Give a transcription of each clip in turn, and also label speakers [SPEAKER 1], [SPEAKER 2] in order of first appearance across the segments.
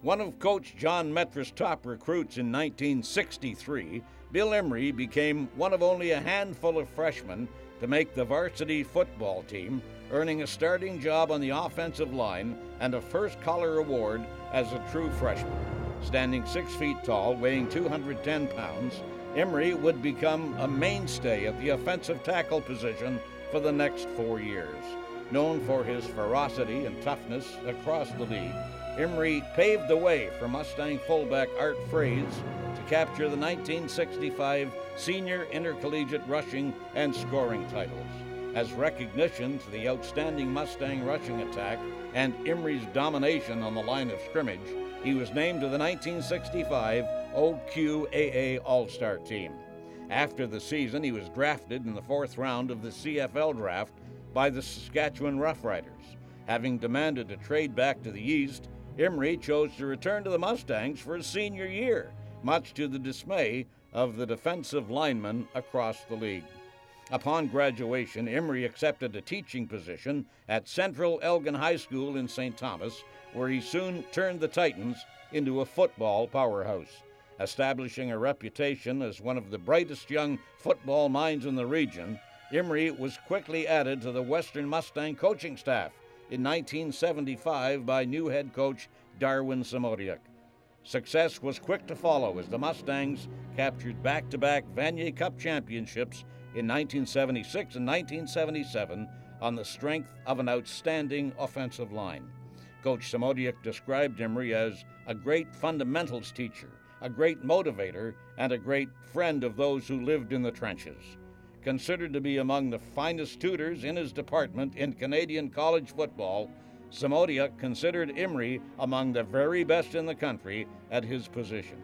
[SPEAKER 1] One of Coach John Metra's top recruits in 1963, Bill Imrie became one of only a handful of freshmen to make the varsity football team, earning a starting job on the offensive line and a first collar award as a true freshman. Standing 6 feet tall, weighing 210 pounds, Imrie would become a mainstay at the offensive tackle position for the next 4 years. Known for his ferocity and toughness across the league, Imrie paved the way for Mustang fullback Art Fraze to capture the 1965 Senior Intercollegiate Rushing and Scoring titles. As recognition to the outstanding Mustang rushing attack and Imrie's domination on the line of scrimmage, he was named to the 1965 OQAA All-Star team. After the season, he was drafted in the 4th round of the CFL draft by the Saskatchewan Roughriders. Having demanded a trade back to the East, Imrie chose to return to the Mustangs for his senior year, much to the dismay of the defensive linemen across the league. Upon graduation, Imrie accepted a teaching position at Central Elgin High School in St. Thomas, where he soon turned the Titans into a football powerhouse. Establishing a reputation as one of the brightest young football minds in the region, Imrie was quickly added to the Western Mustang coaching staff in 1975 by new head coach Darwin Samodiuk. Success was quick to follow as the Mustangs captured back-to-back Vanier Cup championships in 1976 and 1977 on the strength of an outstanding offensive line. Coach Samodiuk described Imrie as a great fundamentals teacher, a great motivator, and a great friend of those who lived in the trenches. Considered to be among the finest tutors in his department in Canadian college football, Samodiuk considered Imrie among the very best in the country at his position.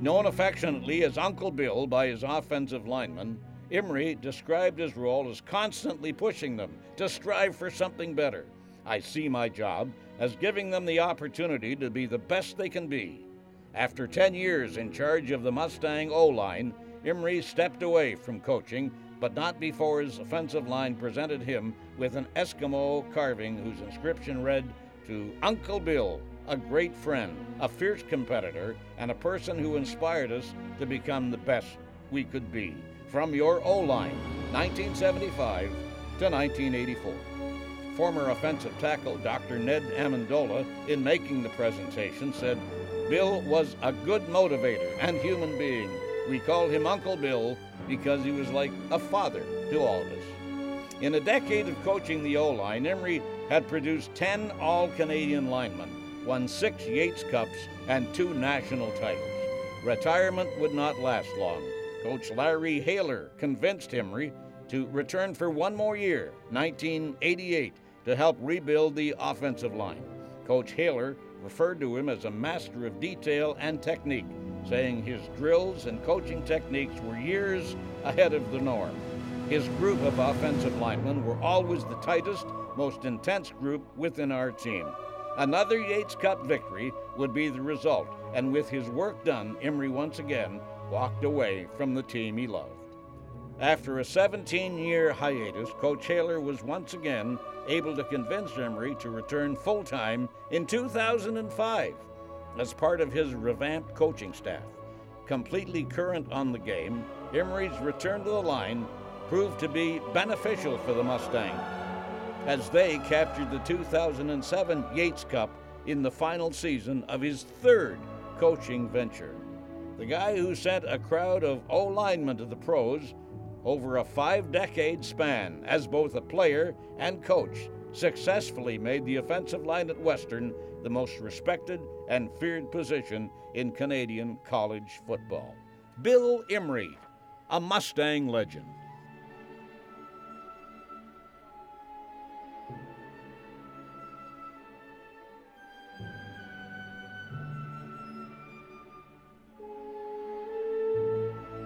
[SPEAKER 1] Known affectionately as Uncle Bill by his offensive linemen, Imrie described his role as constantly pushing them to strive for something better. I see my job as giving them the opportunity to be the best they can be. After 10 years in charge of the Mustang O-line, Imrie stepped away from coaching, but not before his offensive line presented him with an Eskimo carving whose inscription read, "To Uncle Bill, a great friend, a fierce competitor, and a person who inspired us to become the best we could be. From your O-line, 1975 to 1984. Former offensive tackle Dr. Ned Amendola, in making the presentation, said, "Bill was a good motivator and human being. We called him Uncle Bill because he was like a father to all of us." In a decade of coaching the O-line, Imrie had produced 10 All-Canadian linemen, won 6 Yates Cups, and 2 national titles. Retirement would not last long. Coach Larry Haler convinced Imrie to return for one more year, 1988, to help rebuild the offensive line. Coach Haler referred to him as a master of detail and technique, saying his drills and coaching techniques were years ahead of the norm. His group of offensive linemen were always the tightest, most intense group within our team. Another Yates Cup victory would be the result, and with his work done, Imrie once again walked away from the team he loved. After a 17-year hiatus, Coach Haler was once again able to convince Imrie to return full-time in 2005 as part of his revamped coaching staff. Completely current on the game, Imrie's return to the line proved to be beneficial for the Mustangs, as they captured the 2007 Yates Cup in the final season of his 3rd coaching venture. The guy who sent a crowd of O-linemen to the pros over a 5-decade span as both a player and coach successfully made the offensive line at Western the most respected and feared position in Canadian college football. Bill Imrie, a Mustang legend.